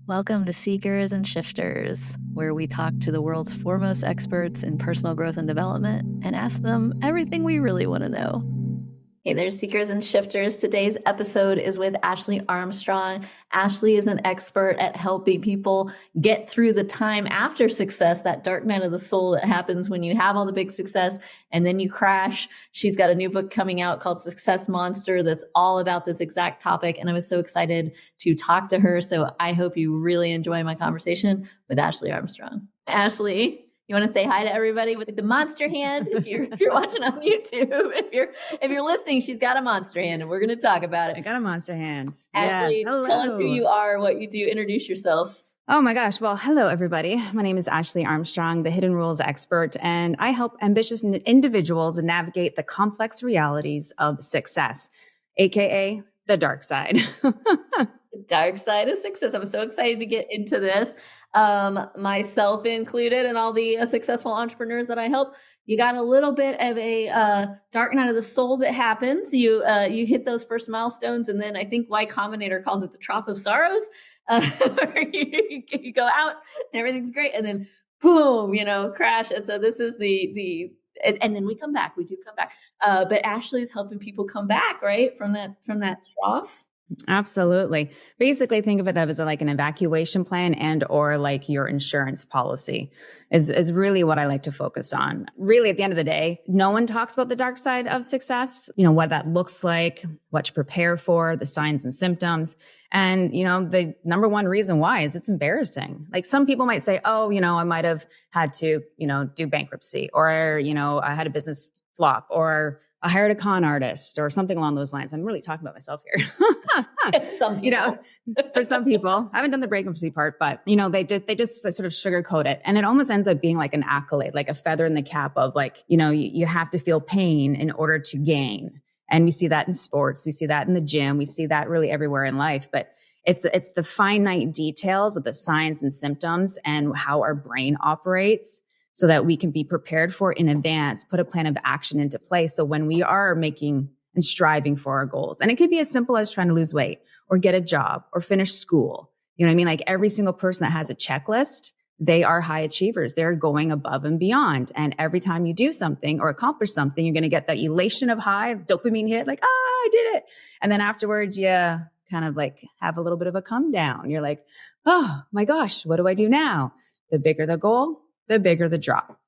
Welcome to Seekers and Shifters, where we talk to the world's foremost experts in personal growth and development and ask them everything we really want to know. Hey there, Seekers and Shifters. Today's episode is with Ashley Armstrong. Ashley is an expert at helping people get through the time after success, that dark night of the soul that happens when you have all the big success and then you crash. She's got a new book coming out called Success Monster that's all about this exact topic. And I was so excited to talk to her. So I hope you really enjoy my conversation with Ashley Armstrong. Ashley, you want to say hi to everybody with the monster hand? If you're watching on YouTube, if you're listening, she's got a monster hand, and we're going to talk about it. I got a monster hand. Ashley, yes. Tell us who you are, what you do. Introduce yourself. Oh my gosh. Well, hello everybody. My name is Ashley Armstrong, the Hidden Rules expert, and I help ambitious individuals navigate the complex realities of success, aka the dark side. The dark side of success. I'm so excited to get into this. Myself included, and all the successful entrepreneurs that I help. You got a little bit of a dark night of the soul that happens. You hit those first milestones, and then I think Y Combinator calls it the trough of sorrows. Where you go out and everything's great, and then boom, crash. And so this is and then we come back. We do come back. But Ashley's helping people come back, right, from that trough. Absolutely. Basically, think of it as like an evacuation plan and or like your insurance policy is really what I like to focus on. Really, at the end of the day, no one talks about the dark side of success, what that looks like, what to prepare for, the signs and symptoms. And, the number one reason why is it's embarrassing. Like some people might say, oh, I might have had to, do bankruptcy, or, I had a business flop, or I hired a con artist or something along those lines. I'm really talking about myself here. For some people, I haven't done the bankruptcy part, but they just sort of sugarcoat it. And it almost ends up being like an accolade, like a feather in the cap of like, you have to feel pain in order to gain. And we see that in sports. We see that in the gym. We see that really everywhere in life, but it's the finite details of the signs and symptoms and how our brain operates, so that we can be prepared for in advance, put a plan of action into place. So when we are making and striving for our goals, and it could be as simple as trying to lose weight or get a job or finish school. You know what I mean? Like every single person that has a checklist, they are high achievers. They're going above and beyond. And every time you do something or accomplish something, you're going to get that elation of high dopamine hit, like, I did it. And then afterwards, you kind of like have a little bit of a come down. You're like, oh my gosh, what do I do now? The bigger the goal, the bigger the drop.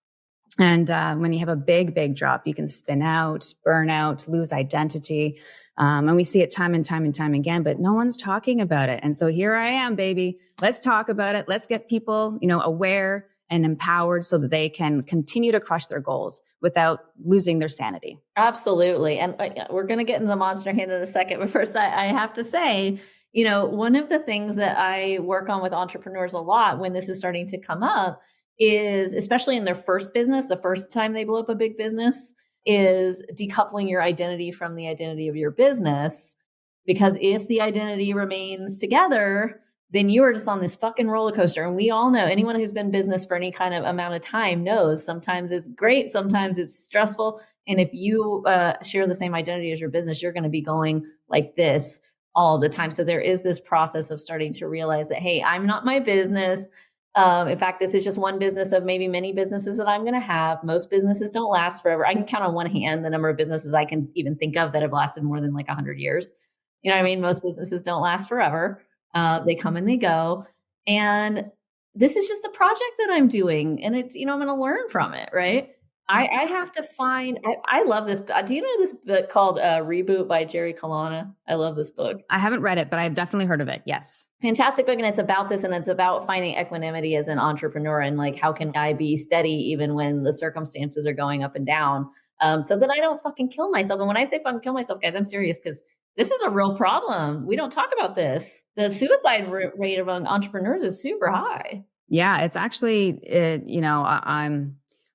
And when you have a big drop, you can spin out, burn out, lose identity. And we see it time and time and time again, but no one's talking about it. And so here I am, baby. Let's talk about it. Let's get people, aware and empowered so that they can continue to crush their goals without losing their sanity. Absolutely. And we're going to get into the monster hand in a second. But first, I have to say, one of the things that I work on with entrepreneurs a lot when this is starting to come up is, especially in their first business, the first time they blow up a big business, is decoupling your identity from the identity of your business. Because if the identity remains together, then you are just on this fucking roller coaster. And we all know, anyone who's been in business for any kind of amount of time knows sometimes it's great, sometimes it's stressful. And if you share the same identity as your business, you're going to be going like this all the time. So there is this process of starting to realize that, hey, I'm not my business. In fact, this is just one business of maybe many businesses that I'm going to have. Most businesses don't last forever. I can count on one hand the number of businesses I can even think of that have lasted more than like 100 years. You know what I mean? Most businesses don't last forever. They come and they go. And this is just a project that I'm doing. And it's, I'm going to learn from it, right? I have to find, I love this. Do you know this book called Reboot by Jerry Colonna? I love this book. I haven't read it, but I've definitely heard of it. Yes. Fantastic book. And it's about this, and it's about finding equanimity as an entrepreneur and like, how can I be steady even when the circumstances are going up and down, so that I don't fucking kill myself. And when I say fucking kill myself, guys, I'm serious, because this is a real problem. We don't talk about this. The suicide rate among entrepreneurs is super high. Yeah, it's actually,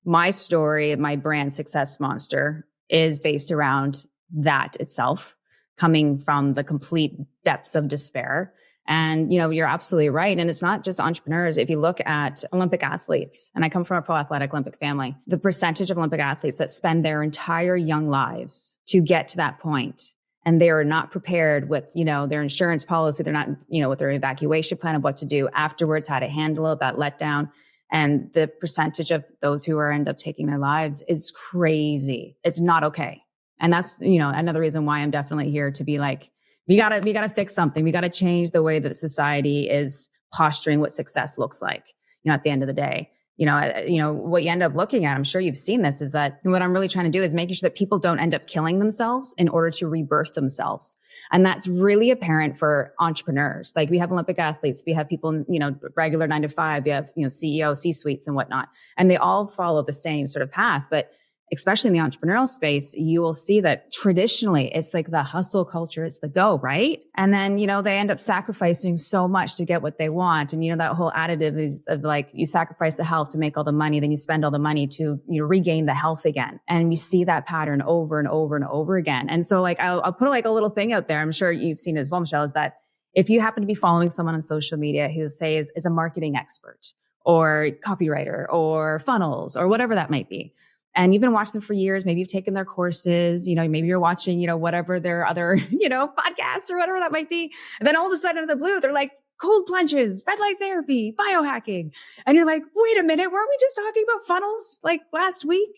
my story, my brand Success Monster, is based around that itself, coming from the complete depths of despair. And, you're absolutely right. And it's not just entrepreneurs. If you look at Olympic athletes, and I come from a pro athletic Olympic family, the percentage of Olympic athletes that spend their entire young lives to get to that point and they are not prepared with, their insurance policy. They're not, with their evacuation plan of what to do afterwards, how to handle it, that letdown. And the percentage of those who end up taking their lives is crazy. It's not okay. And that's, another reason why I'm definitely here to be like, we gotta fix something. We gotta change the way that society is posturing what success looks like, at the end of the day. What you end up looking at, I'm sure you've seen this, is that what I'm really trying to do is making sure that people don't end up killing themselves in order to rebirth themselves. And that's really apparent for entrepreneurs. Like we have Olympic athletes, we have people in, regular 9 to 5, we have, CEO, C-suites and whatnot. And they all follow the same sort of path. But especially in the entrepreneurial space, you will see that traditionally it's like the hustle culture is the go, right? And then, they end up sacrificing so much to get what they want. And, that whole additive is of like, you sacrifice the health to make all the money, then you spend all the money to, regain the health again. And we see that pattern over and over and over again. And so like, I'll put like a little thing out there. I'm sure you've seen it as well, Michelle, is that if you happen to be following someone on social media who say is a marketing expert or copywriter or funnels or whatever that might be, and you've been watching them for years, maybe you've taken their courses, maybe you're watching, whatever their other, podcasts or whatever that might be. And then all of a sudden out of the blue, they're like cold plunges, red light therapy, biohacking. And you're like, wait a minute, weren't we just talking about funnels like last week?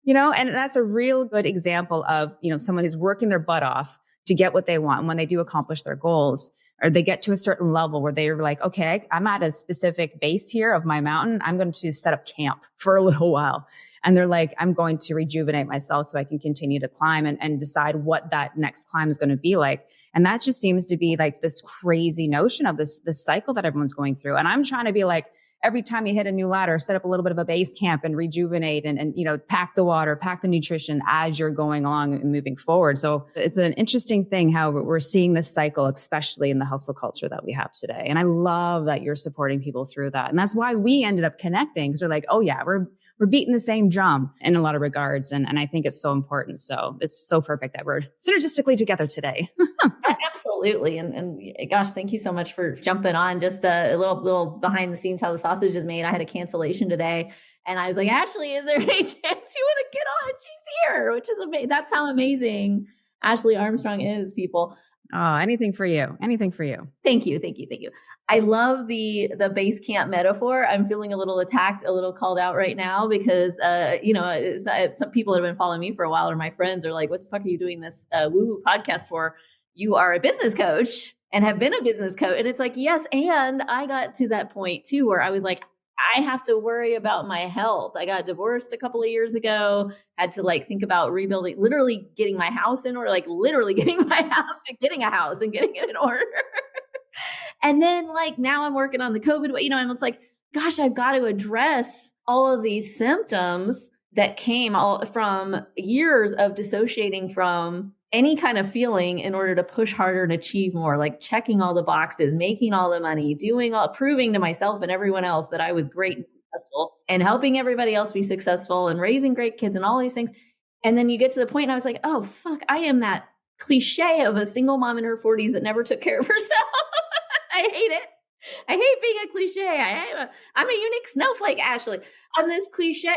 And that's a real good example of, someone who's working their butt off to get what they want. And when they do accomplish their goals, or they get to a certain level where they're like, okay, I'm at a specific base here of my mountain. I'm going to set up camp for a little while. And they're like, I'm going to rejuvenate myself so I can continue to climb and decide what that next climb is going to be like. And that just seems to be like this crazy notion of this cycle that everyone's going through. And I'm trying to be like, every time you hit a new ladder, set up a little bit of a base camp and rejuvenate and pack the water, pack the nutrition as you're going along and moving forward. So it's an interesting thing how we're seeing this cycle, especially in the hustle culture that we have today. And I love that you're supporting people through that. And that's why we ended up connecting, because we're like, oh yeah, we're beating the same drum in a lot of regards. And I think it's so important. So it's so perfect that we're synergistically together today. Absolutely. And gosh, thank you so much for jumping on. Just a little behind the scenes, how the sausage is made. I had a cancellation today and I was like, Ashley, is there any chance you want to get on? She's here, which is amazing. That's how amazing Ashley Armstrong is, people. Oh, anything for you. Anything for you. Thank you. I love the base camp metaphor. I'm feeling a little attacked, a little called out right now because, some people that have been following me for a while or my friends are like, what the fuck are you doing this woo-woo podcast for? You are a business coach and have been a business coach. And it's like, yes. And I got to that point too, where I was like, I have to worry about my health. I got divorced a couple of years ago, had to like think about rebuilding, literally getting my house in order, like literally getting my house and getting a house and getting it in order. And then like now I'm working on the COVID, and it's like, gosh, I've got to address all of these symptoms that came all from years of dissociating from any kind of feeling in order to push harder and achieve more, like checking all the boxes, making all the money, proving to myself and everyone else that I was great and successful and helping everybody else be successful and raising great kids and all these things. And then you get to the point and I was like, oh, fuck, I am that cliche of a single mom in her 40s that never took care of herself. I hate it. I hate being a cliche. I'm a unique snowflake, Ashley. I'm this cliche,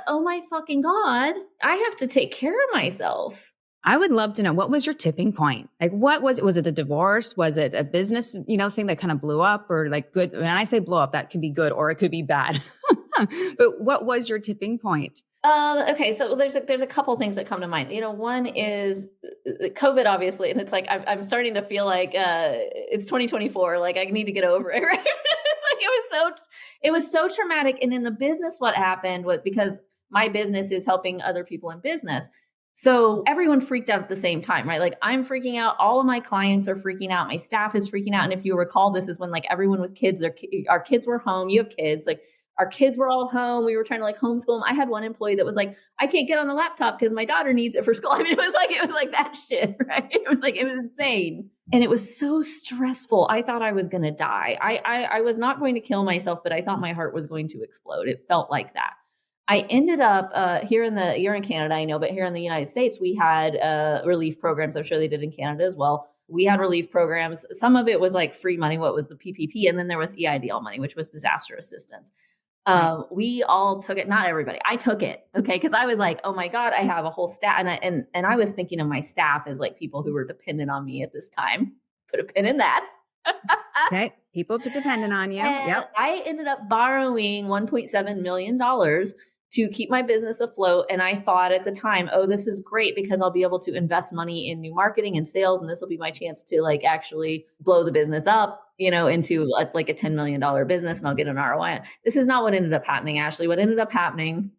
oh my fucking God, I have to take care of myself. I would love to know, what was your tipping point? Like, what was it? Was it the divorce? Was it a business, thing that kind of blew up or like good? When I say blow up, that can be good or it could be bad. But what was your tipping point? Okay. So there's a couple things that come to mind. One is COVID, obviously. And it's like, I'm starting to feel like, it's 2024. Like I need to get over it. Right? It's like, it was so traumatic. And in the business, what happened was because my business is helping other people in business. So everyone freaked out at the same time, right? Like I'm freaking out. All of my clients are freaking out. My staff is freaking out. And if you recall, this is when like everyone with kids, our kids were home. You have kids, like our kids were all home. We were trying to like homeschool them. I had one employee that was like, I can't get on the laptop because my daughter needs it for school. I mean, it was like that shit, right? It was insane. And it was so stressful. I thought I was going to die. I was not going to kill myself, but I thought my heart was going to explode. It felt like that. I ended up you're in Canada, I know, but here in the United States, we had relief programs. I'm sure they did in Canada as well. We had relief programs. Some of it was like free money, what was the PPP? And then there was EIDL money, which was disaster assistance. We all took it, not everybody. I took it. Okay. Cause I was like, oh my God, I have a whole staff. And I was thinking of my staff as like people who were dependent on me at this time. Put a pin in that. Okay. People dependent on you. And yep. I ended up borrowing $1.7 million to keep my business afloat. And I thought at the time, oh, this is great because I'll be able to invest money in new marketing and sales. And this will be my chance to like actually blow the business up, into like a $10 million business, and I'll get an ROI. This is not what ended up happening, Ashley. What ended up happening.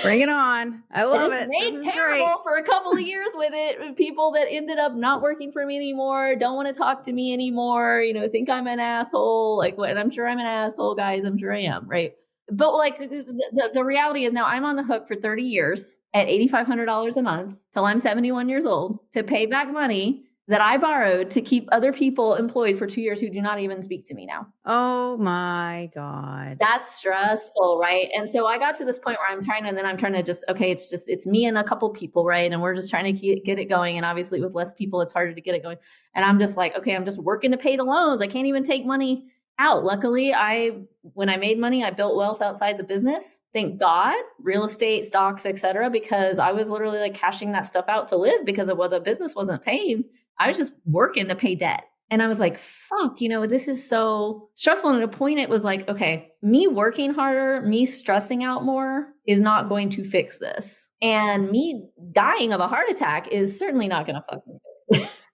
Bring it on. I love it. This is terrible great. For a couple of years with it. People that ended up not working for me anymore, don't want to talk to me anymore, think I'm an asshole. Like, and I'm sure I'm an asshole, guys. I'm sure I am. Right. But like the reality is now I'm on the hook for 30 years at $8,500 a month till I'm 71 years old to pay back money that I borrowed to keep other people employed for 2 years who do not even speak to me now. Oh my God. That's stressful, right? And so I got to this point where I'm trying to just, okay, it's me and a couple people, right? And we're just trying to get it going. And obviously with less people, it's harder to get it going. And I'm just like, okay, I'm just working to pay the loans. I can't even take money out. Luckily, when I made money, I built wealth outside the business. Thank God, real estate, stocks, etc. Because I was literally like cashing that stuff out to live because of what the business wasn't paying. I was just working to pay debt. And I was like, fuck, this is so stressful. And at a point it was like, okay, me working harder, me stressing out more is not going to fix this. And me dying of a heart attack is certainly not going to fucking fix this.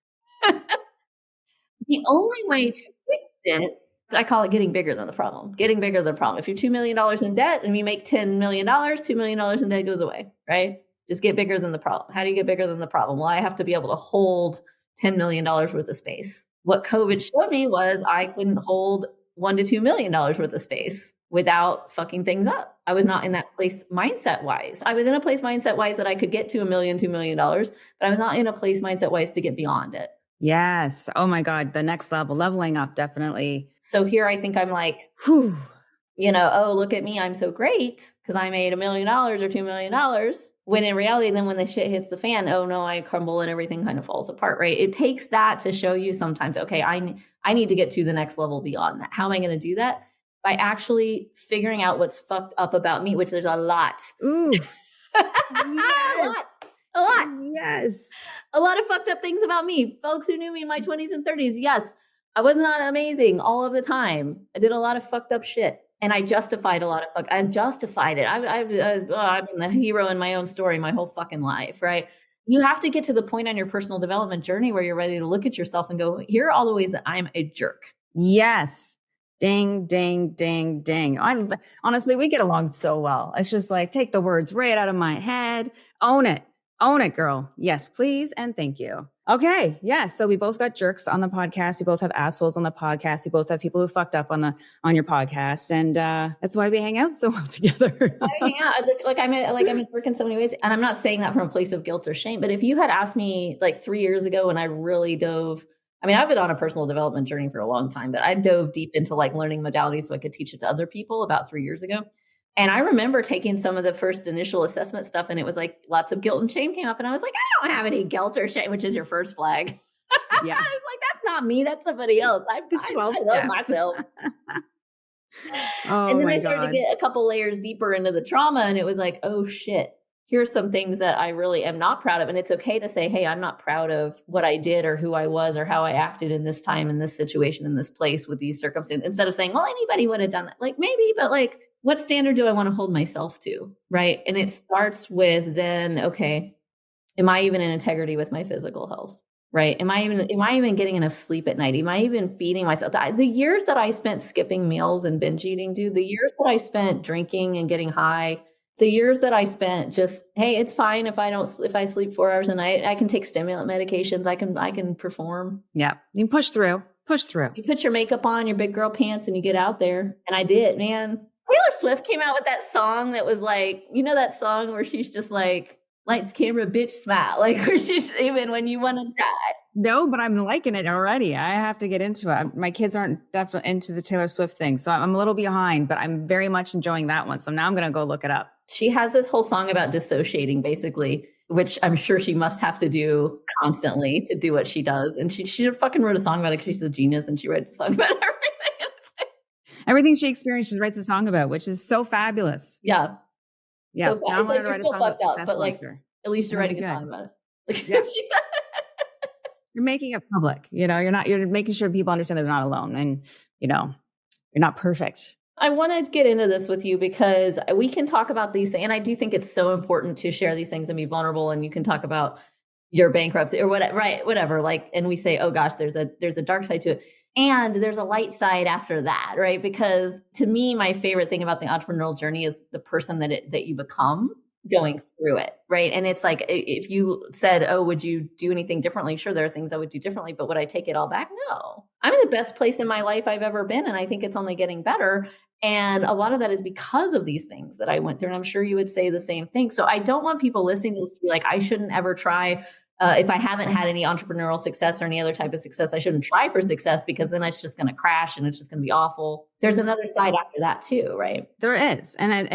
The only way to fix this, I call it getting bigger than the problem. Getting bigger than the problem. If you're $2 million in debt and you make $10 million, $2 million in debt goes away, right? Just get bigger than the problem. How do you get bigger than the problem? Well, I have to be able to hold $10 million worth of space. What COVID showed me was I couldn't hold $1 to $2 million worth of space without fucking things up. I was not in that place mindset wise. I was in a place mindset wise that I could get to $1 million, $2 million, but I was not in a place mindset wise to get beyond it. Yes. Oh my God. The next level, leveling up, definitely. So here I think I'm like, whew, oh, look at me. I'm so great because I made $1 million or $2 million. When in reality, then when the shit hits the fan, oh no, I crumble and everything kind of falls apart, right? It takes that to show you sometimes, okay, I need to get to the next level beyond that. How am I going to do that? By actually figuring out what's fucked up about me, which there's a lot. Ooh. Yes. A lot. Yes. A lot of fucked up things about me. Folks who knew me in my 20s and 30s. Yes, I was not amazing all of the time. I did a lot of fucked up shit. And I justified a lot of I justified it. I've been the hero in my own story my whole fucking life, right? You have to get to the point on your personal development journey where you're ready to look at yourself and go, here are all the ways that I'm a jerk. Yes. Ding, ding, ding, ding. Honestly, we get along so well. It's just like, take the words right out of my head. Own it. Own it, girl. Yes, please. And thank you. Okay. Yeah. So we both got jerks on the podcast. We both have assholes on the podcast. We both have people who fucked up on your podcast. And that's why we hang out so well together. Yeah. I'm a jerk in so many ways. And I'm not saying that from a place of guilt or shame, but if you had asked me like 3 years ago when I really dove, I've been on a personal development journey for a long time, but I dove deep into like learning modalities so I could teach it to other people about 3 years ago. And I remember taking some of the first initial assessment stuff and it was like lots of guilt and shame came up. And I was like, I don't have any guilt or shame, which is your first flag. Yeah. I was like, that's not me. That's somebody else. I love myself. And then I started to get a couple layers deeper into the trauma and it was like, oh shit, here's some things that I really am not proud of. And it's okay to say, hey, I'm not proud of what I did or who I was or how I acted in this time, in this situation, in this place with these circumstances, instead of saying, well, anybody would have done that. Like maybe, but like, what standard do I want to hold myself to? Right. And it starts with then, okay, am I even in integrity with my physical health? Right. Am I even getting enough sleep at night? Am I even feeding myself? The years that I spent skipping meals and binge eating, dude, the years that I spent drinking and getting high, the years that I spent just, hey, it's fine if I sleep 4 hours a night, I can take stimulant medications. I can perform. Yeah. You can push through. You put your makeup on, your big girl pants and you get out there. And I did, man. Taylor Swift came out with that song that was like, that song where she's just like, lights, camera, bitch, smile. Like where she's even when you want to die. No, but I'm liking it already. I have to get into it. My kids aren't definitely into the Taylor Swift thing. So I'm a little behind, but I'm very much enjoying that one. So now I'm going to go look it up. She has this whole song about dissociating basically, which I'm sure she must have to do constantly to do what she does. And she fucking wrote a song about it because she's a genius and she writes a song about everything. Everything she experienced, she writes a song about, which is so fabulous. Yeah. Yeah. So Now I it's want like to you're write a still song about fucked up, success but like monster. at least you're That'd writing be a good. song about it. Like Yeah. she said. You're making it public. You're making sure people understand they're not alone, and, you're not perfect. I want to get into this with you because we can talk about these things. And I do think it's so important to share these things and be vulnerable. And you can talk about your bankruptcy or whatever, right? Whatever. Like, and we say, oh gosh, there's a dark side to it. And there's a light side after that, right? Because to me, my favorite thing about the entrepreneurial journey is the person that you become going through it, right? And it's like, if you said, oh, would you do anything differently? Sure, there are things I would do differently, but would I take it all back? No. I'm in the best place in my life I've ever been, and I think it's only getting better. And a lot of that is because of these things that I went through. And I'm sure you would say the same thing. So I don't want people listening to this to be like, I shouldn't ever try. If I haven't had any entrepreneurial success or any other type of success, I shouldn't try for success because then it's just going to crash and it's just going to be awful. There's another side after that too, right? There is. And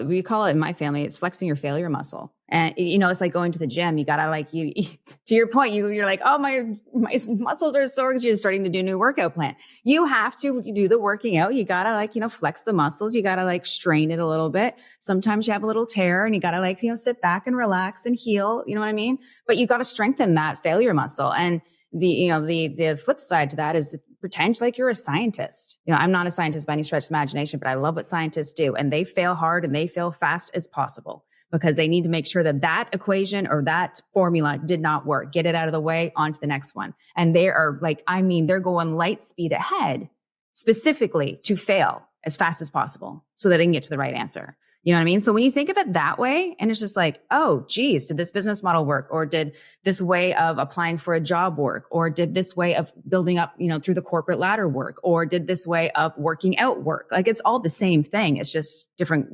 we call it in my family, it's flexing your failure muscle. And, it's like going to the gym. You got to to your point, you're like, oh, my muscles are sore because you're starting to do a new workout plan. You have to do the working out. You got to flex the muscles. You got to strain it a little bit. Sometimes you have a little tear and you got to sit back and relax and heal. You know what I mean? But you got to strengthen that failure muscle. And the flip side to that is pretend like you're a scientist. I'm not a scientist by any stretch of imagination, but I love what scientists do. And they fail hard and they fail fast as possible because they need to make sure that equation or that formula did not work. Get it out of the way, on to the next one. And they are they're going light speed ahead specifically to fail as fast as possible so that they can get to the right answer. You know what I mean? So when you think of it that way, and it's just like, oh, geez, did this business model work? Or did this way of applying for a job work? Or did this way of building up, through the corporate ladder work? Or did this way of working out work? Like, it's all the same thing. It's just different,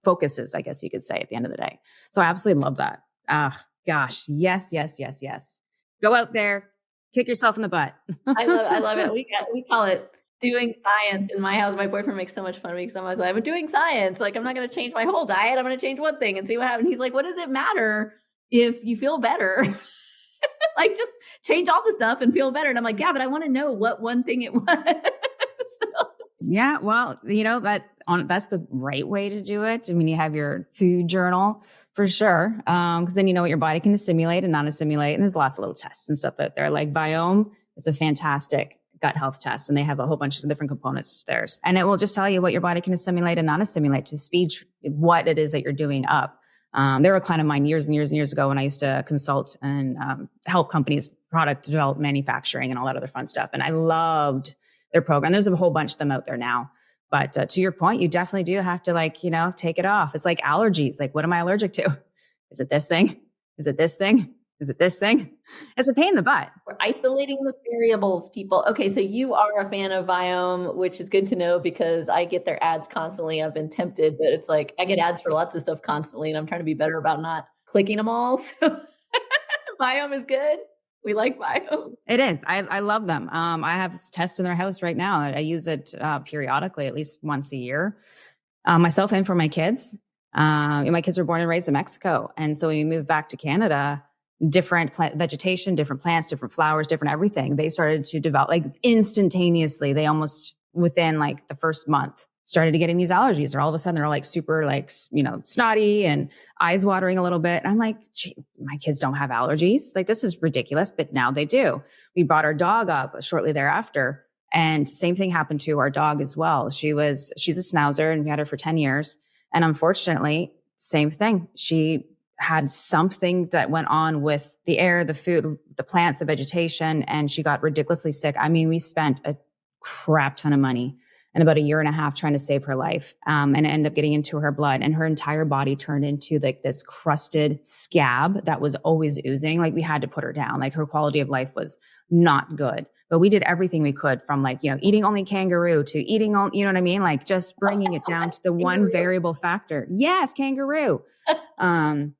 focuses, I guess you could say, at the end of the day. So I absolutely love that. Ah, gosh. Yes, yes, yes, yes. Go out there, kick yourself in the butt. I love it. We call it doing science in my house. My boyfriend makes so much fun of me because I'm always like, I'm doing science. Like, I'm not going to change my whole diet. I'm going to change one thing and see what happens. He's like, what does it matter if you feel better? Like, just change all the stuff and feel better. And I'm like, yeah, but I want to know what one thing it was. So. Yeah, well, that's the right way to do it. I mean, you have your food journal for sure, because then you know what your body can assimilate and not assimilate. And there's lots of little tests and stuff out there. Like Biome is a fantastic gut health test, and they have a whole bunch of different components to theirs. And it will just tell you what your body can assimilate and not assimilate to speed what it is that you're doing up. They were a client of mine years and years and years ago when I used to consult and help companies product develop, manufacturing, and all that other fun stuff. And I loved their program. There's a whole bunch of them out there now. But to your point, you definitely do have to take it off. It's like allergies. Like, what am I allergic to? Is it this thing? Is it this thing? Is it this thing? It's a pain in the butt. We're isolating the variables, people. Okay, so you are a fan of Biome, which is good to know because I get their ads constantly. I've been tempted, but it's like I get ads for lots of stuff constantly, and I'm trying to be better about not clicking them all. So Biome is good. We like Biome. It is. I love them. I have tests in their house right now. I use it periodically, at least once a year, myself and for my kids. My kids were born and raised in Mexico. And so when we moved back to Canada, different plant vegetation, different plants, different flowers, different everything. They started to develop instantaneously. They almost within the first month started getting these allergies, or all of a sudden they're super snotty and eyes watering a little bit. And I'm like, gee, my kids don't have allergies. This is ridiculous, but now they do. We brought our dog up shortly thereafter, and same thing happened to our dog as well. She's a schnauzer, and we had her for 10 years. And unfortunately, same thing. She had something that went on with the air, the food, the plants, the vegetation, and she got ridiculously sick. I mean, we spent a crap ton of money and about a year and a half trying to save her life. And it ended up getting into her blood, and her entire body turned into this crusted scab that was always oozing. We had to put her down. Her quality of life was not good. But we did everything we could, from eating only kangaroo to eating all, you know what I mean? Just bringing it down to the one variable factor. Yes, kangaroo,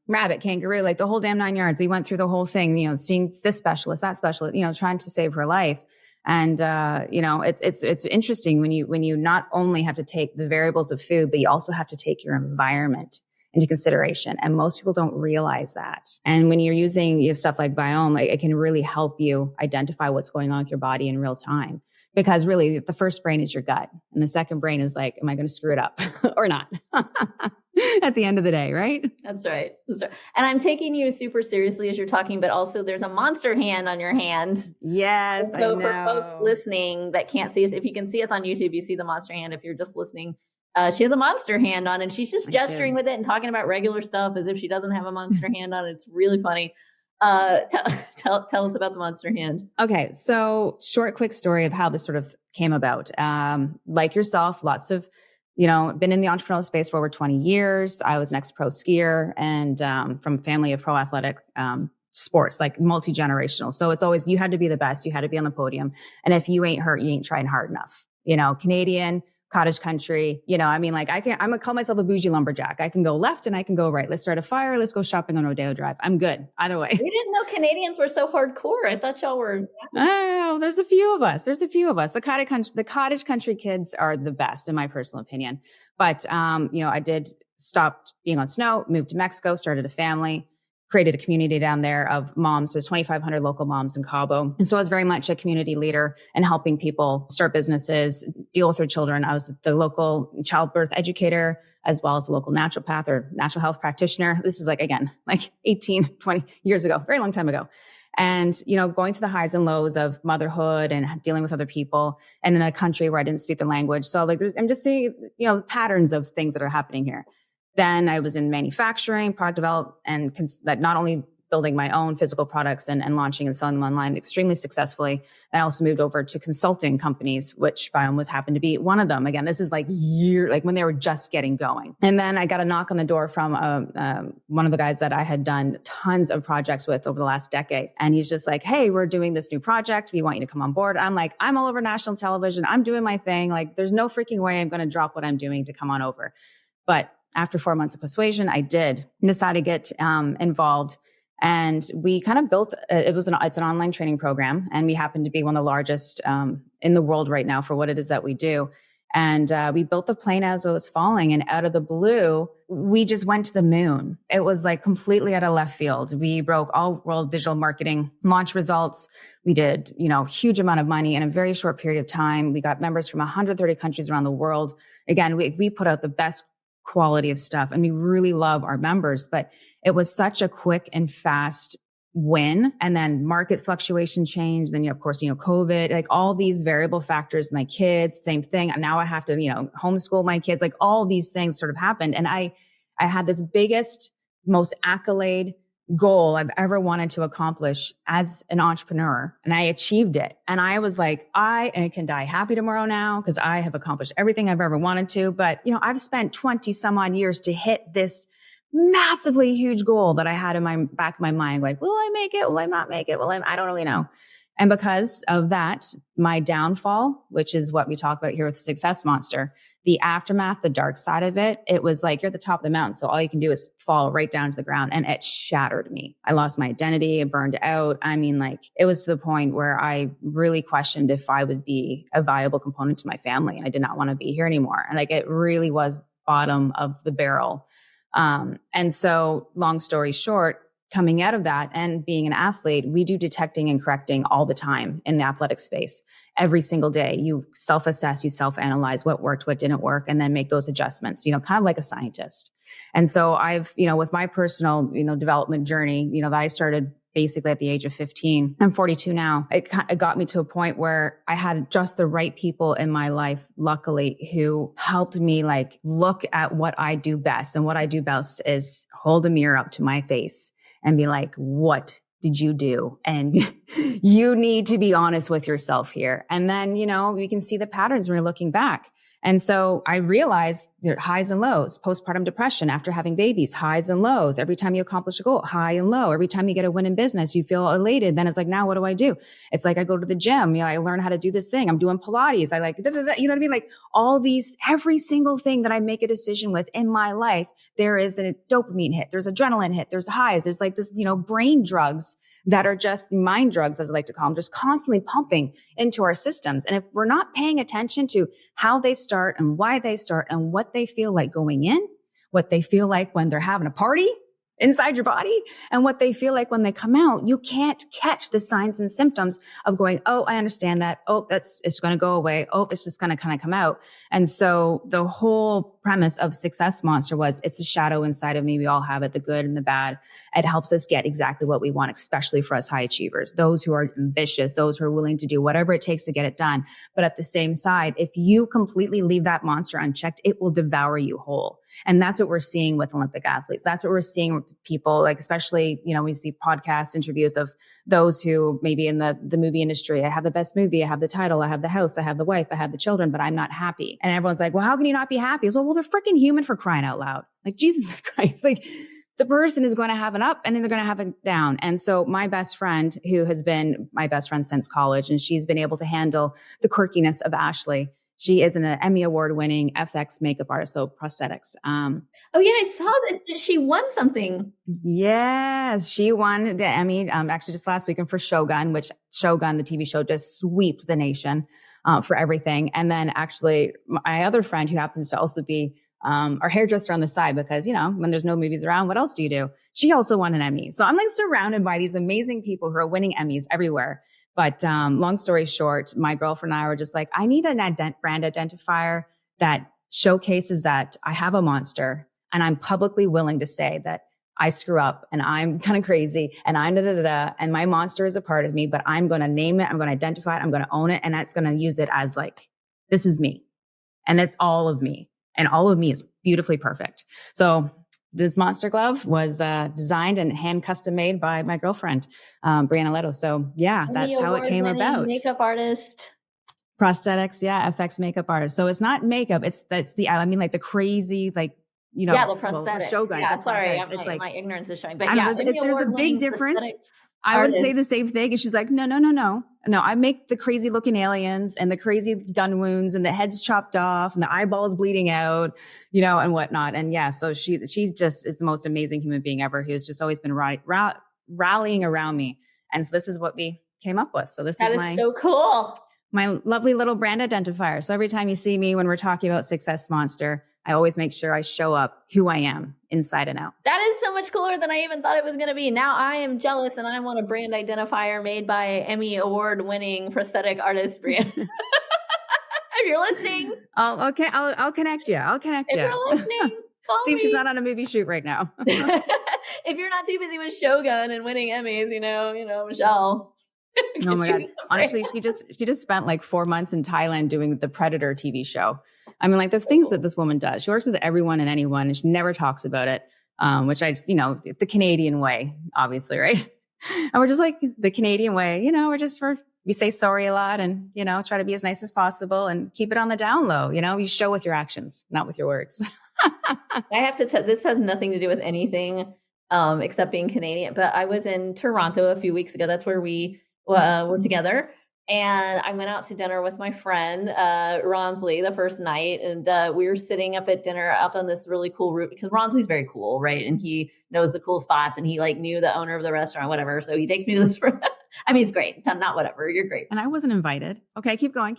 rabbit, kangaroo, the whole damn 9 yards. We went through the whole thing, seeing this specialist, that specialist, trying to save her life. And, it's interesting when you not only have to take the variables of food, but you also have to take your environment into consideration. And most people don't realize that. And when you're using stuff like Biome, it can really help you identify what's going on with your body in real time. because really the first brain is your gut. And the second brain is like, am I going to screw it up or not? At the end of the day, right? That's right. That's right. And I'm taking you super seriously as you're talking, but also there's a monster hand on your hand. Yes. So for folks listening that can't see us, if you can see us on YouTube, you see the monster hand. If you're just listening, she has a monster hand on, and she's just gesturing with it and talking about regular stuff as if she doesn't have a monster hand on. It's really funny. Tell us about the monster hand. Okay. So quick story of how this sort of came about. Like yourself, lots of, been in the entrepreneurial space for over 20 years. I was an ex-pro skier and from a family of pro athletic sports, like multi-generational. So it's always, you had to be the best. You had to be on the podium. And if you ain't hurt, you ain't trying hard enough. Canadian, cottage country, I'm gonna call myself a bougie lumberjack. I can go left and I can go right. Let's start a fire. Let's go shopping on Rodeo Drive. I'm good either way. We didn't know Canadians were so hardcore. I thought y'all were. Oh, there's a few of us. The cottage country kids are the best in my personal opinion. But, I did stop being on snow, moved to Mexico, started a family, created a community down there of moms. There's 2,500 local moms in Cabo. And so I was very much a community leader and helping people start businesses, deal with their children. I was the local childbirth educator, as well as a local naturopath or natural health practitioner. This is like 18, 20 years ago, very long time ago. And, going through the highs and lows of motherhood and dealing with other people and in a country where I didn't speak the language. So I'm just seeing, patterns of things that are happening here. Then I was in manufacturing, product development, and that not only building my own physical products and launching and selling them online extremely successfully. I also moved over to consulting companies, which Biome happened to be one of them. Again, this is like when they were just getting going. And then I got a knock on the door from one of the guys that I had done tons of projects with over the last decade. And he's just like, hey, we're doing this new project. We want you to come on board. I'm like, I'm all over national television. I'm doing my thing. Like, there's no freaking way I'm going to drop what I'm doing to come on over. But after 4 months of persuasion, I did decide to get involved. And we kind of built, it's an online training program. And we happen to be one of the largest in the world right now for what it is that we do. And we built the plane as it was falling. And out of the blue, we just went to the moon. It was like completely out of left field. We broke all world digital marketing launch results. We did, huge amount of money in a very short period of time. We got members from 130 countries around the world. Again, we put out the best quality of stuff and we really love our members, but it was such a quick and fast win. And then market fluctuation changed. Then, of course, COVID, like all these variable factors, my kids, same thing. And now I have to, homeschool my kids, like all these things sort of happened. And I had this biggest, most accolade goal I've ever wanted to accomplish as an entrepreneur. And I achieved it. And I was like, I can die happy tomorrow now because I have accomplished everything I've ever wanted to. But, I've spent 20 some odd years to hit this massively huge goal that I had in my back of my mind. Like, will I make it? Will I not make it? I don't really know. And because of that, my downfall, which is what we talk about here with Success Monster, the aftermath, the dark side of it, it was like, you're at the top of the mountain. So all you can do is fall right down to the ground. And it shattered me. I lost my identity. It burned out. It was to the point where I really questioned if I would be a viable component to my family. And I did not want to be here anymore. And it really was bottom of the barrel. And so long story short, coming out of that and being an athlete, we do detecting and correcting all the time in the athletic space. Every single day, you self-assess, you self-analyze what worked, what didn't work, and then make those adjustments, kind of like a scientist. And so I've, with my personal, development journey, that I started basically at the age of 15. I'm 42 now. It got me to a point where I had just the right people in my life, luckily, who helped me look at what I do best. And what I do best is hold a mirror up to my face and be like, what did you do? And you need to be honest with yourself here. And then, we can see the patterns when you're looking back. And so I realized there are highs and lows, postpartum depression after having babies, highs and lows. Every time you accomplish a goal, high and low. Every time you get a win in business, you feel elated. Then it's like, now what do I do? It's like, I go to the gym, I learn how to do this thing. I'm doing Pilates. I you know what I mean? Like all these, every single thing that I make a decision with in my life, there is a dopamine hit. There's adrenaline hit. There's highs. There's this, brain drugs that are just mind drugs, as I like to call them, just constantly pumping into our systems. And if we're not paying attention to how they start and why they start and what they feel like going in, what they feel like when they're having a party, inside your body and what they feel like when they come out. You can't catch the signs and symptoms of going, oh, I understand that. Oh, it's going to go away. Oh, it's just going to kind of come out. And so the whole premise of Success Monster was it's a shadow inside of me. We all have it, the good and the bad. It helps us get exactly what we want, especially for us high achievers, those who are ambitious, those who are willing to do whatever it takes to get it done. But at the same side, if you completely leave that monster unchecked, it will devour you whole. And that's what we're seeing with Olympic athletes. That's what we're seeing with people, like, especially, we see podcast interviews of those who maybe in the movie industry, I have the best movie, I have the title, I have the house, I have the wife, I have the children, but I'm not happy. And everyone's like, well, how can you not be happy? It's, well, they're freaking human, for crying out loud. Like, Jesus Christ, like, the person is going to have an up and then they're going to have a down. And so my best friend, who has been my best friend since college, and she's been able to handle the quirkiness of Ashley. She is an Emmy award-winning FX makeup artist, so prosthetics. Oh yeah, I saw this. She won something. Yes, she won the Emmy actually just last weekend for Shogun, which Shogun, the TV show, just swept the nation for everything. And then actually my other friend, who happens to also be our hairdresser on the side, because, when there's no movies around, what else do you do? She also won an Emmy. So I'm like surrounded by these amazing people who are winning Emmys everywhere. But long story short, my girlfriend and I were just like, I need a brand identifier that showcases that I have a monster and I'm publicly willing to say that I screw up and I'm kind of crazy and I'm and my monster is a part of me, but I'm going to name it. I'm going to identify it. I'm going to own it. And that's going to use it as like, this is me. And it's all of me. And all of me is beautifully perfect. So this monster glove was designed and hand custom made by my girlfriend, Brianna Leto. So yeah, that's how it came about. Makeup artist. Prosthetics. Yeah. FX makeup artist. So it's not makeup. That's the crazy, like, the prosthetics. Shogun. Yeah. Sorry. My ignorance is showing, but yeah, there's a big difference. I would say the same thing. And she's like, no. I make the crazy looking aliens and the crazy gun wounds and the heads chopped off and the eyeballs bleeding out, and whatnot. And yeah, so she just is the most amazing human being ever, who's just always been rallying around me. And so this is what we came up with. So that is so cool. My lovely little brand identifier. So every time you see me when we're talking about Success Monster, I always make sure I show up who I am inside and out. That is so much cooler than I even thought it was going to be. Now I am jealous and I want a brand identifier made by Emmy award-winning prosthetic artist Brianna. If you're listening. Oh, okay. I'll connect you. If you're listening, call See me. If she's not on a movie shoot right now. If you're not too busy with Shogun and winning Emmys, Michelle. Oh my God. Honestly, she just spent like 4 months in Thailand doing the Predator TV show. I mean, like the things that this woman does. She works with everyone and anyone and she never talks about it. Which I just, the Canadian way, obviously, right? And we're just like the Canadian way, we say sorry a lot and, try to be as nice as possible and keep it on the down low. You show with your actions, not with your words. I have to tell, this has nothing to do with anything except being Canadian, but I was in Toronto a few weeks ago. That's where we were together. And I went out to dinner with my friend, Ronsley, the first night. And we were sitting up at dinner up on this really cool roof because Ronsley's very cool, right? And he knows the cool spots and he like knew the owner of the restaurant, whatever. So he takes me to this. I mean, it's great. Not whatever. You're great. And I wasn't invited. Okay, keep going.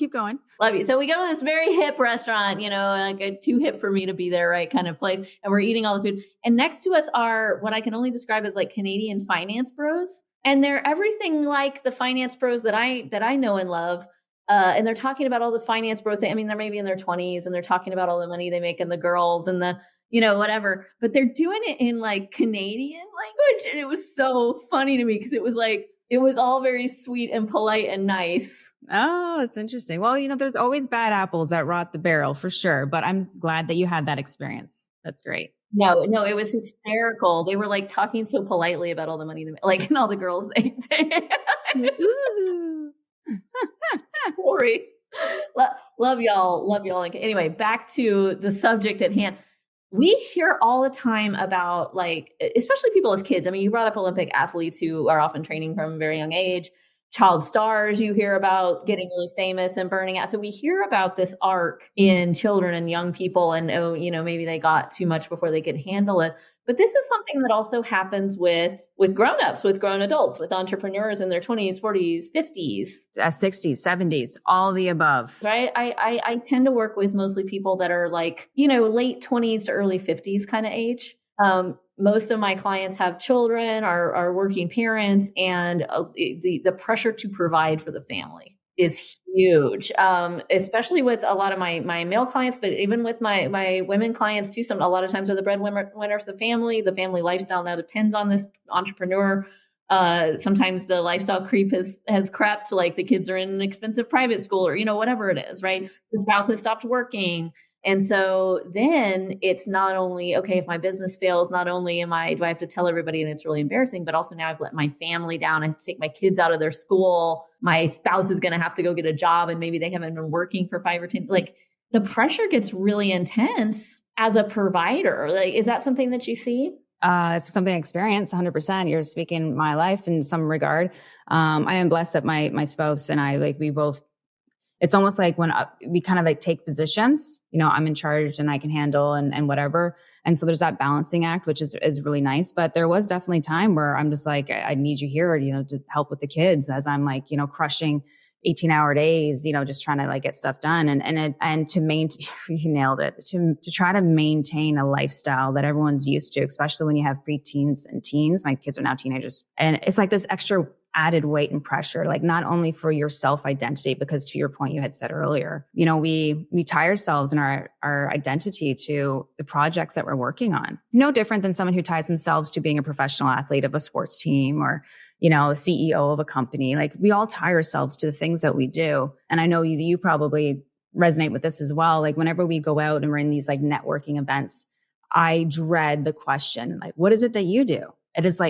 Love you. So we go to this very hip restaurant, like too hip for me to be there, right? Kind of place. And we're eating all the food. And next to us are what I can only describe as like Canadian finance bros. And they're everything like the finance bros that I know and love. And they're talking about all the finance bros. They're maybe in their 20s and they're talking about all the money they make and the girls and the, whatever. But they're doing it in like Canadian language. And it was so funny to me because it was all very sweet and polite and nice. Oh, that's interesting. Well, there's always bad apples that rot the barrel for sure. But I'm glad that you had that experience. That's great. No, it was hysterical. They were like talking so politely about all the money, and all the girls. Sorry. Love y'all. Anyway, back to the subject at hand. We hear all the time about especially people as kids. I mean, you brought up Olympic athletes who are often training from a very young age. Child stars you hear about getting really famous and burning out. So we hear about this arc in children and young people and, maybe they got too much before they could handle it. But this is something that also happens with grownups, with grown adults, with entrepreneurs in their 20s, 40s, 50s. 60s, 70s, all the above. Right. I tend to work with mostly people that are late 20s to early 50s kind of age. most of my clients have children, are working parents, and the pressure to provide for the family is huge, especially with a lot of my male clients, but even with my women clients too. A lot of times are the breadwinners of the family lifestyle now depends on this entrepreneur. Sometimes the lifestyle creep has crept, like the kids are in an expensive private school or, whatever it is, right? The spouse has stopped working. And so then it's not only, okay, if my business fails, not only do I have to tell everybody and it's really embarrassing, but also now I've let my family down. I have to take my kids out of their school. My spouse is going to have to go get a job and maybe they haven't been working for 5 or 10. Like the pressure gets really intense as a provider. Like, is that something that you see? It's something I experience 100%. You're speaking my life in some regard. I am blessed that my spouse and I, we both, it's almost like when we kind of take positions, I'm in charge and I can handle and whatever. And so there's that balancing act, which is really nice. But there was definitely time where I'm just like, I need you here, to help with the kids as I'm crushing 18-hour days, just trying to get stuff done and to maintain, you nailed it, to try to maintain a lifestyle that everyone's used to, especially when you have preteens and teens. My kids are now teenagers. And it's like this extra added weight and pressure, not only for your self-identity, because to your point you had said earlier, we tie ourselves and our identity to the projects that we're working on. No different than someone who ties themselves to being a professional athlete of a sports team or, a CEO of a company. We all tie ourselves to the things that we do. And I know you probably resonate with this as well. Whenever we go out and we're in these networking events, I dread the question, what is it that you do? It is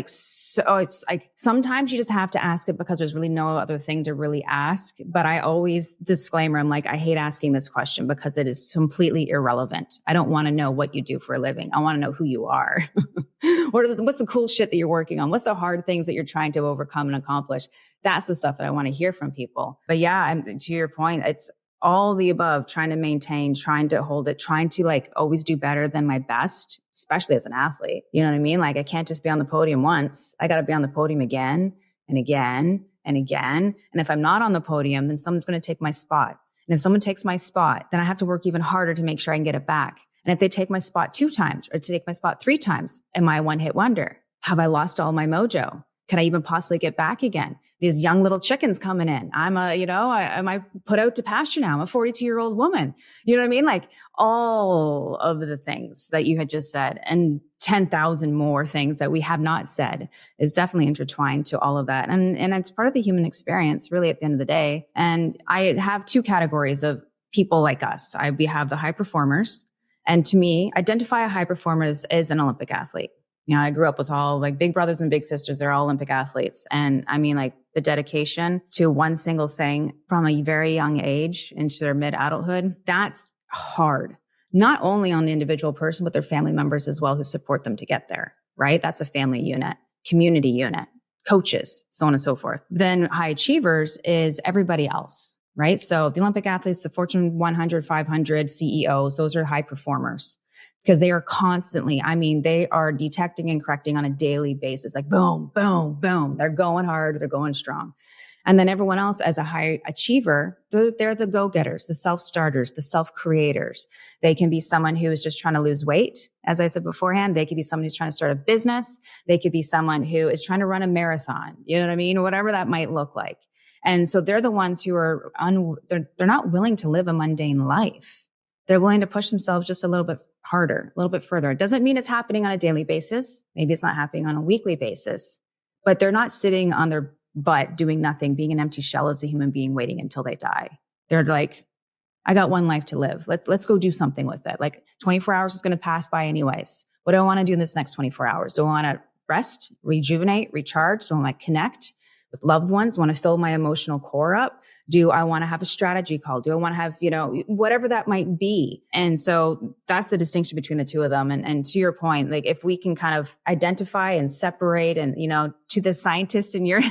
so it's sometimes you just have to ask it because there's really no other thing to really ask. But I always disclaimer, I'm I hate asking this question because it is completely irrelevant. I don't want to know what you do for a living. I want to know who you are. What's the cool shit that you're working on? What's the hard things that you're trying to overcome and accomplish? That's the stuff that I want to hear from people. But yeah, to your point, it's all the above, trying to maintain, trying to hold it, trying to always do better than my best, especially as an athlete. You know what I mean? I can't just be on the podium once. I got to be on the podium again and again and again. And if I'm not on the podium, then someone's going to take my spot. And if someone takes my spot, then I have to work even harder to make sure I can get it back. And if they take my spot 2 times or to take my spot 3 times, am I a one-hit wonder? Have I lost all my mojo? Can I even possibly get back again? These young little chickens coming in. Am I put out to pasture now? I'm a 42-year-old woman. You know what I mean? All of the things that you had just said and 10,000 more things that we have not said is definitely intertwined to all of that. And it's part of the human experience really at the end of the day. And I have 2 categories of people like us. We have the high performers. And to me, identify a high performer as an Olympic athlete. I grew up with all big brothers and big sisters. They're all Olympic athletes. And I mean, the dedication to one single thing from a very young age into their mid-adulthood, that's hard. Not only on the individual person, but their family members as well who support them to get there, right? That's a family unit, community unit, coaches, so on and so forth. Then high achievers is everybody else, right? So the Olympic athletes, the Fortune 100, 500 CEOs, those are high performers. Because they are constantly, they are detecting and correcting on a daily basis, boom, boom, boom. They're going hard, they're going strong. And then everyone else as a high achiever, they're the go-getters, the self-starters, the self-creators. They can be someone who is just trying to lose weight. As I said beforehand, they could be someone who's trying to start a business. They could be someone who is trying to run a marathon. You know what I mean? Whatever that might look like. And so they're the ones who are, they're not willing to live a mundane life. They're willing to push themselves just a little bit harder, a little bit further. It doesn't mean it's happening on a daily basis. Maybe it's not happening on a weekly basis, but they're not sitting on their butt doing nothing, being an empty shell as a human being waiting until they die. They're I got one life to live. Let's go do something with it. 24 hours is going to pass by anyways. What do I want to do in this next 24 hours? Do I want to rest, rejuvenate, recharge? Do I want to connect with loved ones? Do I want to fill my emotional core up? Do I want to have a strategy call? Do I want to have, whatever that might be? And so that's the distinction between the two of them. And to your point, if we can kind of identify and separate and, to the scientist in your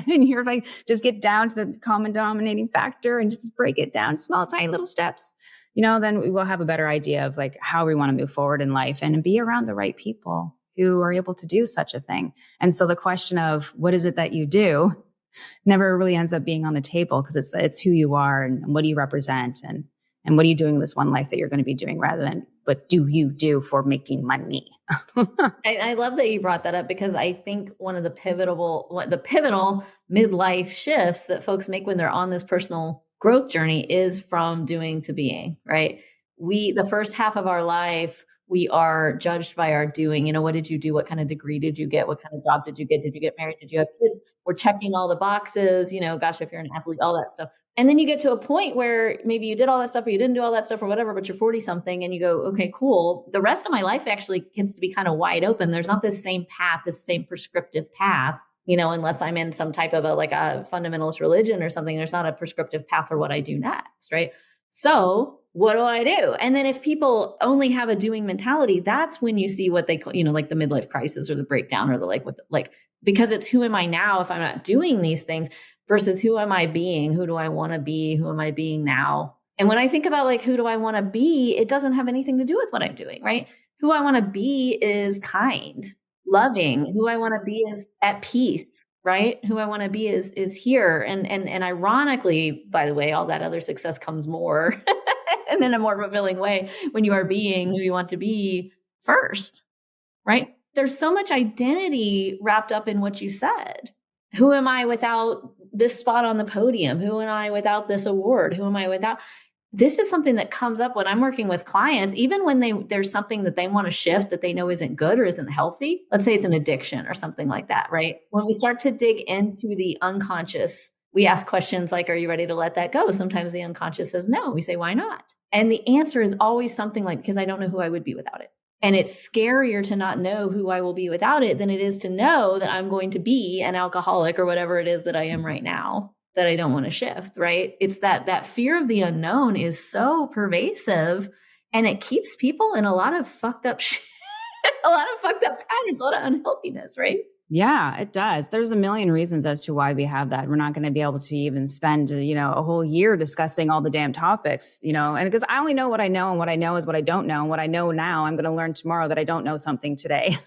just get down to the common denominating factor and just break it down, small, tiny little steps, then we will have a better idea of how we want to move forward in life and be around the right people who are able to do such a thing. And so the question of what is it that you do never really ends up being on the table because it's who you are and what do you represent and And what are you doing in this one life that you're going to be doing rather than what do you do for making money? I love that you brought that up because I think one of the pivotal midlife shifts that folks make when they're on this personal growth journey is from doing to being, right? The first half of our life, we are judged by our doing. You know, what did you do? What kind of degree did you get? What kind of job did you get? Did you get married? Did you have kids? We're checking all the boxes, you know, gosh, if you're an athlete, all that stuff. And then you get to a point where maybe you did all that stuff or you didn't do all that stuff or whatever, but you're 40 something and you go, okay, cool. The rest of my life actually gets to be kind of wide open. There's not this same path, this same prescriptive path, you know, unless I'm in some type of a fundamentalist religion or something, there's not a prescriptive path for what I do next. Right. So what do I do? And then if people only have a doing mentality, that's when you see what they call, you know, like the midlife crisis or the breakdown or because it's who am I now if I'm not doing these things versus who am I being? Who do I want to be? Who am I being now? And when I think about like, who do I want to be? It doesn't have anything to do with what I'm doing, right? Who I want to be is kind, loving. Who I want to be is at peace, right? Who I want to be is here. And ironically, by the way, all that other success comes more and in a more fulfilling way when you are being who you want to be first, right? There's so much identity wrapped up in what you said. Who am I without this spot on the podium? Who am I without this award? Who am I without? This is something that comes up when I'm working with clients, even when there's something that they want to shift that they know isn't good or isn't healthy. Let's say it's an addiction or something like that, right? When we start to dig into the unconscious, we ask questions like, are you ready to let that go? Sometimes the unconscious says no. We say, why not? And the answer is always something like, because I don't know who I would be without it. And it's scarier to not know who I will be without it than it is to know that I'm going to be an alcoholic or whatever it is that I am right now that I don't want to shift, right? It's that fear of the unknown is so pervasive and it keeps people in a lot of fucked up shit, a lot of fucked up patterns, a lot of unhealthiness, right? Yeah, it does. There's a million reasons as to why we have that. We're not going to be able to even spend, a whole year discussing all the damn topics, and because I only know what I know and what I know is what I don't know. And what I know now, I'm going to learn tomorrow that I don't know something today.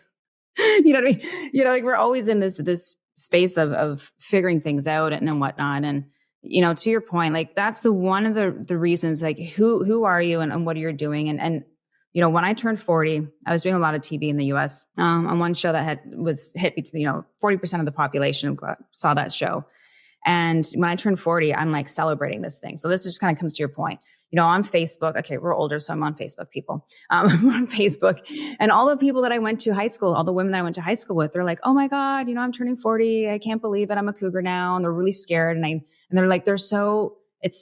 You know what I mean? Like we're always in this space of figuring things out and whatnot. And, to your point, like that's one of the reasons, like who are you and what are you doing? And when I turned 40, I was doing a lot of TV in the US on one show that was hit between, 40% of the population saw that show. And when I turned 40, I'm like celebrating this thing. So this just kind of comes to your point. On Facebook, okay, we're older, so I'm on Facebook, people. I'm on Facebook. And all the people that I went to high school, all the women that I went to high school with, they're like, oh my God, I'm turning 40. I can't believe it. I'm a cougar now. And they're really scared. And they're like, it's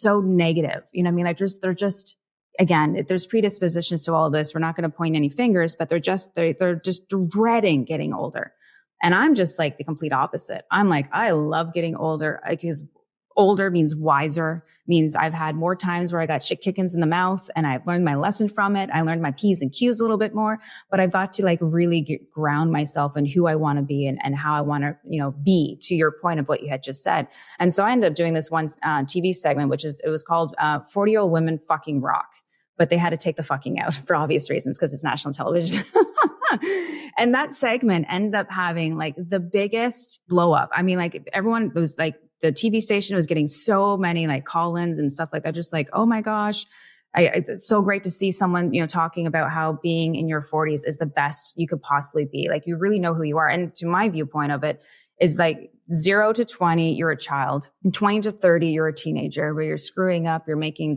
so negative. You know what I mean? Like they're just, again, there's predispositions to all of this. We're not going to point any fingers, but they're just dreading getting older. And I'm just like the complete opposite. I'm like, I love getting older because older means wiser, means I've had more times where I got shit kickings in the mouth and I've learned my lesson from it. I learned my P's and Q's a little bit more, but I've got to like really ground myself in who I want to be and how I want to, be, to your point of what you had just said. And so I ended up doing this one TV segment, it was called 40-Year-Old Women Fucking Rock. But they had to take the fucking out for obvious reasons because it's national television. And that segment ended up having like the biggest blow up. I mean, like everyone was like, the TV station was getting so many like call-ins and stuff like that. Just like, oh my gosh, it's so great to see someone, talking about how being in your 40s is the best you could possibly be. Like you really know who you are. And to my viewpoint of it is like 0 to 20, you're a child. And 20 to 30, you're a teenager where you're screwing up, you're making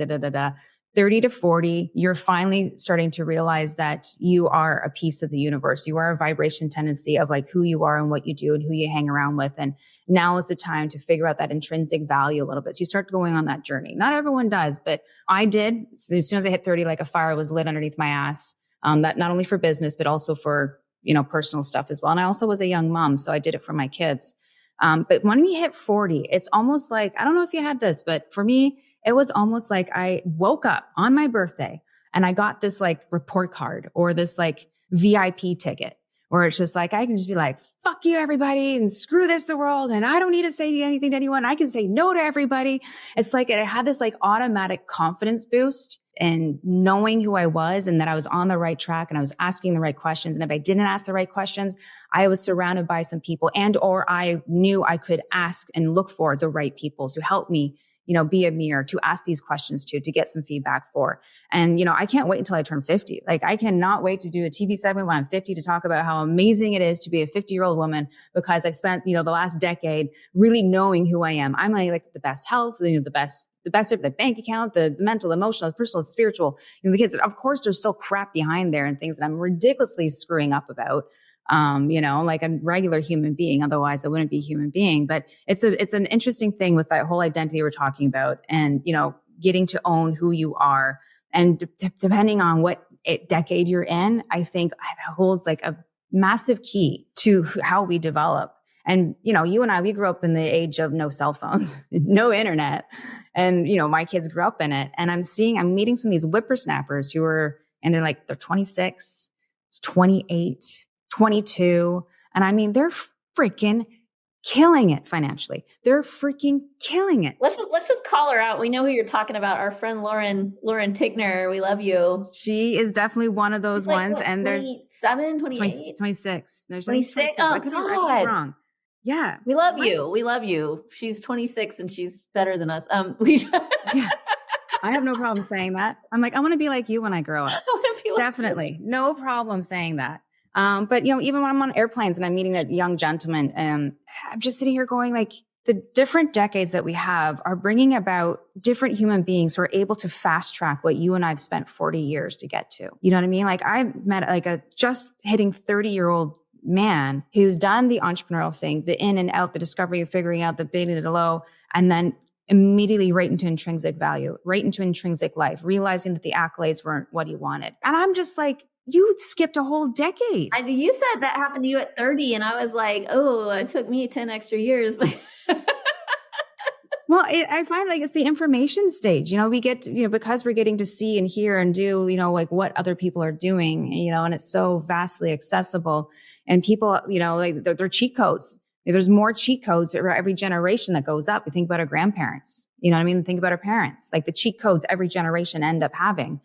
30 to 40, you're finally starting to realize that you are a piece of the universe. You are a vibration tendency of like who you are and what you do and who you hang around with. And now is the time to figure out that intrinsic value a little bit. So you start going on that journey. Not everyone does, but I did. So as soon as I hit 30, like a fire was lit underneath my ass. That not only for business, but also for, personal stuff as well. And I also was a young mom, so I did it for my kids. But when we hit 40, it's almost like, I don't know if you had this, but for me, it was almost like I woke up on my birthday and I got this like report card or this like VIP ticket where it's just like, I can just be like, fuck you, everybody, and screw this, the world. And I don't need to say anything to anyone. I can say no to everybody. It's like, it had this like automatic confidence boost and knowing who I was and that I was on the right track and I was asking the right questions. And if I didn't ask the right questions, I was surrounded by some people or I knew I could ask and look for the right people to help me be a mirror, to ask these questions to get some feedback for. And, I can't wait until I turn 50. Like, I cannot wait to do a TV segment when I'm 50 to talk about how amazing it is to be a 50-year-old woman, because I've spent, the last decade really knowing who I am. I'm like the best health, the best of the bank account, the mental, emotional, personal, spiritual. The kids, of course, there's still crap behind there and things that I'm ridiculously screwing up about. Like a regular human being. Otherwise I wouldn't be a human being. But it's an interesting thing with that whole identity we're talking about, and, getting to own who you are. And depending on what decade you're in, I think holds like a massive key to how we develop. And, you and I, we grew up in the age of no cell phones, no internet. And, my kids grew up in it. And I'm meeting some of these whippersnappers who are, and they're 26, 28, 22. And I mean, they're freaking killing it financially. They're freaking killing it. Let's just call her out. We know who you're talking about. Our friend Lauren Tickner. We love you. She is definitely one of those ones. What, and 27, 28? 26. No, 26. Oh, I could be wrong. Yeah. We love you. We love you. She's 26 and she's better than us. Yeah. I have no problem saying that. I'm like, I want to be like you when I grow up. I want to be like Definitely. You. No problem saying that. But even when I'm on airplanes and I'm meeting a young gentleman, I'm just sitting here going like, the different decades that we have are bringing about different human beings who are able to fast track what you and I've spent 40 years to get to. You know what I mean? Like, I met like a just hitting 30-year-old man who's done the entrepreneurial thing, the in and out, the discovery of figuring out the big and the low, and then immediately right into intrinsic value, right into intrinsic life, realizing that the accolades weren't what he wanted. And I'm just like, you skipped a whole decade. You said that happened to you at 30, and I was like, oh, it took me 10 extra years. Well, I find like it's the information stage. We get, because we're getting to see and hear and do, like what other people are doing, and it's so vastly accessible. And people, like they're cheat codes. There's more cheat codes for every generation that goes up. You think about our grandparents, think about our parents, like the cheat codes every generation end up having.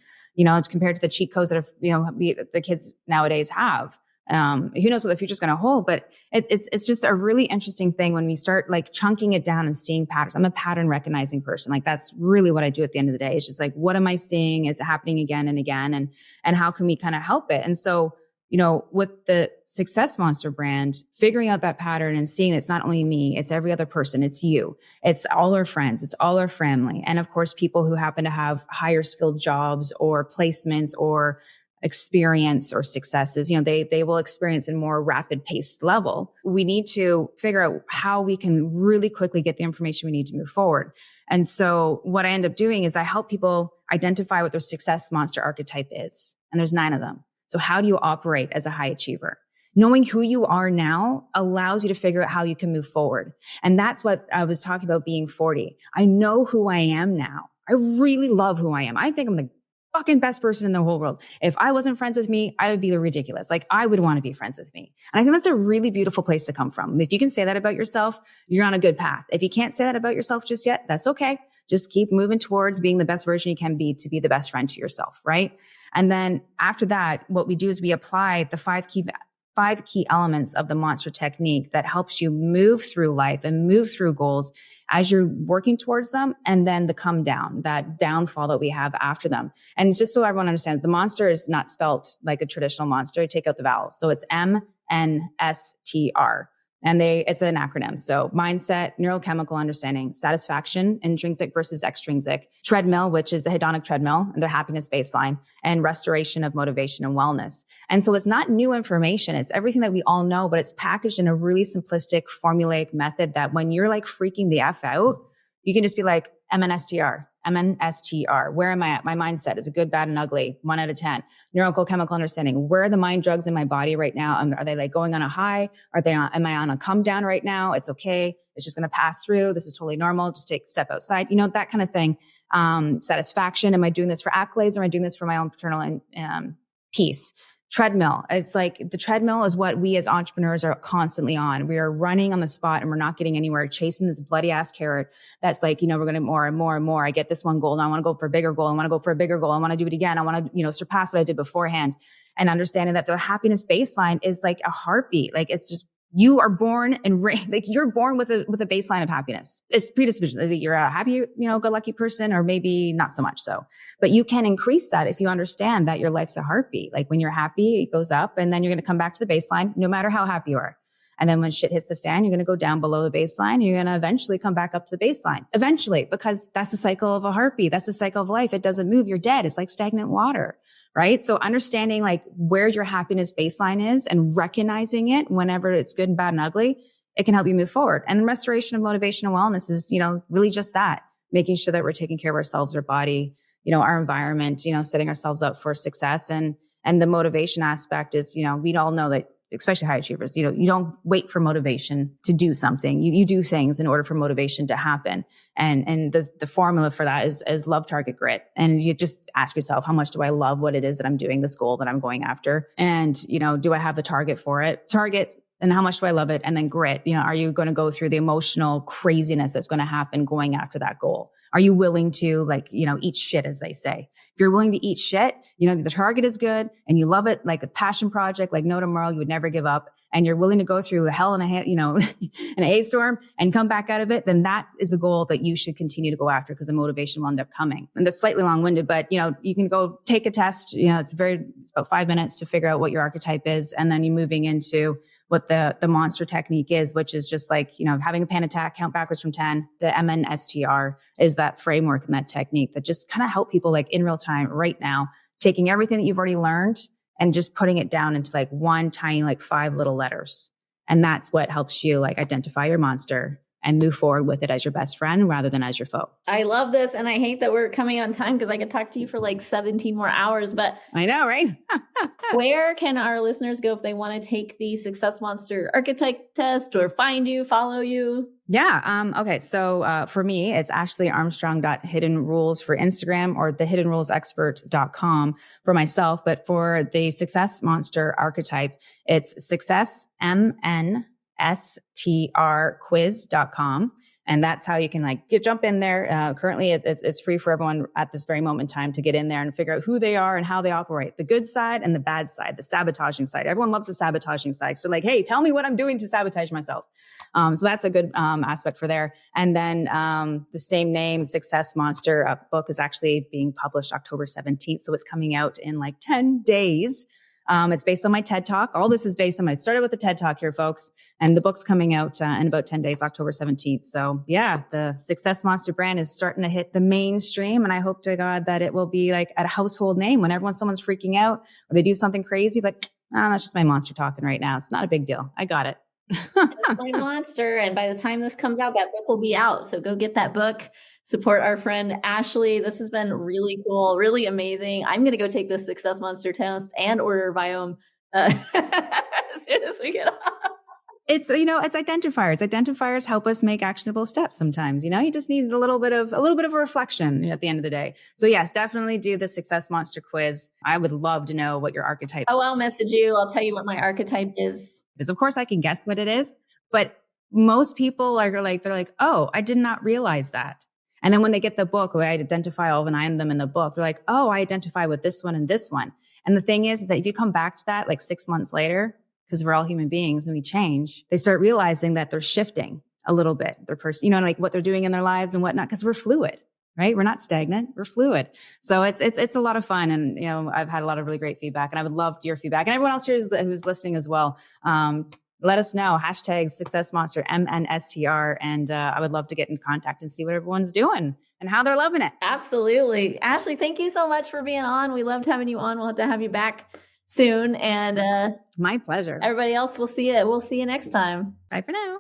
Compared to the cheat codes that the kids nowadays have. Who knows what the future's going to hold, but it's just a really interesting thing when we start like chunking it down and seeing patterns. I'm a pattern recognizing person. Like, that's really what I do at the end of the day. It's just like, what am I seeing? Is it happening again and again? And how can we kind of help it? And so, with the Success Monster brand, figuring out that pattern and seeing it's not only me, it's every other person, it's you, it's all our friends, it's all our family. And of course, people who happen to have higher skilled jobs or placements or experience or successes, they will experience in more rapid paced level. We need to figure out how we can really quickly get the information we need to move forward. And so what I end up doing is I help people identify what their Success Monster archetype is. And there's 9 of them. So how do you operate as a high achiever? Knowing who you are now allows you to figure out how you can move forward. And that's what I was talking about being 40. I know who I am now. I really love who I am. I think I'm the fucking best person in the whole world. If I wasn't friends with me, I would be ridiculous. Like, I would want to be friends with me. And I think that's a really beautiful place to come from. If you can say that about yourself, you're on a good path. If you can't say that about yourself just yet, that's okay. Just keep moving towards being the best version you can be to be the best friend to yourself, right? And then after that, what we do is we apply the five key elements of the Monster Technique that helps you move through life and move through goals as you're working towards them. And then the come down, that downfall that we have after them. And it's just so everyone understands, the monster is not spelt like a traditional monster. Take out the vowels. So it's MNSTR. And it's an acronym. So mindset, neurochemical understanding, satisfaction, intrinsic versus extrinsic, treadmill, which is the hedonic treadmill and their happiness baseline, and restoration of motivation and wellness. And so it's not new information. It's everything that we all know, but it's packaged in a really simplistic formulaic method that when you're like freaking the F out, you can just be like, MNSTR. Where am I at? My mindset is a good, bad, and ugly. 1 out of 10. Neurochemical understanding. Where are the mind drugs in my body right now? Are they like going on a high? Am I on a come down right now? It's okay. It's just going to pass through. This is totally normal. Just take a step outside. That kind of thing. Satisfaction. Am I doing this for accolades or am I doing this for my own paternal peace? Treadmill. It's like the treadmill is what we as entrepreneurs are constantly on. We are running on the spot and we're not getting anywhere, chasing this bloody ass carrot. That's like, we're going to more and more and more. I get this one goal and I want to go for a bigger goal. I want to go for a bigger goal. I want to do it again. I want to, surpass what I did beforehand, and understanding that their happiness baseline is like a heartbeat. Like, it's just You are born and like you're born with a baseline of happiness. It's predisposition that you're a happy, go lucky person, or maybe not so much so. But you can increase that if you understand that your life's a heartbeat. Like when you're happy, it goes up, and then you're going to come back to the baseline, no matter how happy you are. And then when shit hits the fan, you're going to go down below the baseline. And you're going to eventually come back up to the baseline. Eventually, because that's the cycle of a heartbeat. That's the cycle of life. It doesn't move. You're dead. It's like stagnant water. Right. So understanding like where your happiness baseline is and recognizing it whenever it's good and bad and ugly, it can help you move forward. And the restoration of motivation and wellness is, really just that, making sure that we're taking care of ourselves, our body, our environment, setting ourselves up for success. And the motivation aspect is, we all know that, especially high achievers, you don't wait for motivation to do something. You do things in order for motivation to happen. And the formula for that is love, target, grit. And you just ask yourself, how much do I love what it is that I'm doing, this goal that I'm going after? And, do I have the target for it? Target, and how much do I love it? And then grit, are you going to go through the emotional craziness that's going to happen going after that goal? Are you willing to eat shit, as they say? If you're willing to eat shit, the target is good and you love it, like a passion project, like no tomorrow, you would never give up. And you're willing to go through a hell and an a storm and come back out of it, then that is a goal that you should continue to go after, because the motivation will end up coming. And that's slightly long-winded, but you can go take a test. It's about 5 minutes to figure out what your archetype is. And then you're moving into what the monster technique is, which is just like, having a panic attack, count backwards from 10. The MNSTR is that framework and that technique that just kind of help people like in real time right now, taking everything that you've already learned and just putting it down into like one tiny, like 5 little letters. And that's what helps you like identify your monster and move forward with it as your best friend rather than as your foe. I love this. And I hate that we're coming on time because I could talk to you for like 17 more hours, but I know, right? Where can our listeners go if they want to take the Success Monster archetype test or find you, follow you? Yeah. Okay. So, for me, it's ashleyarmstrong.hiddenrules for Instagram, or thehiddenrulesexpert.com for myself. But for the Success Monster archetype, it's successmnstrquiz.com. And that's how you can jump in there. Currently it's free for everyone at this very moment in time to get in there and figure out who they are and how they operate. The good side and the bad side, the sabotaging side. Everyone loves the sabotaging side. So hey, tell me what I'm doing to sabotage myself. So that's a good aspect for there. And then the same name, Success Monster book is actually being published October 17th. So it's coming out in 10 days. It's based on my TED Talk. All this is based on I started with the TED Talk here, folks. And the book's coming out in about 10 days, October 17th. So yeah, the Success Monster brand is starting to hit the mainstream. And I hope to God that it will be a household name when someone's freaking out or they do something crazy, that's just my monster talking right now. It's not a big deal. I got it. My monster. And by the time this comes out, that book will be out. So go get that book. Support our friend Ashley. This has been really cool, really amazing. I'm going to go take this Success Monster test and order Viome as soon as we get off. It's, it's identifiers. Identifiers help us make actionable steps sometimes. You just need a little bit of a reflection at the end of the day. So yes, definitely do the Success Monster quiz. I would love to know what your archetype is. Oh, I'll message you. I'll tell you what my archetype is. Because of course I can guess what it is, but most people they're like, oh, I did not realize that. And then when they get the book, I identify all 9 of them in the book. They're like, oh, I identify with this one and this one. And the thing is that if you come back to that 6 months later, because we're all human beings and we change, they start realizing that they're shifting a little bit. Their person, what they're doing in their lives and whatnot, because we're fluid, right? We're not stagnant. We're fluid. So it's a lot of fun. And, I've had a lot of really great feedback, and I would love your feedback, and everyone else here who's listening as well. Let us know. # Success Monster MNSTR. And I would love to get in contact and see what everyone's doing and how they're loving it. Absolutely. Ashley, thank you so much for being on. We loved having you on. We'll have to have you back soon. And my pleasure. Everybody else, we'll see you next time. Bye for now.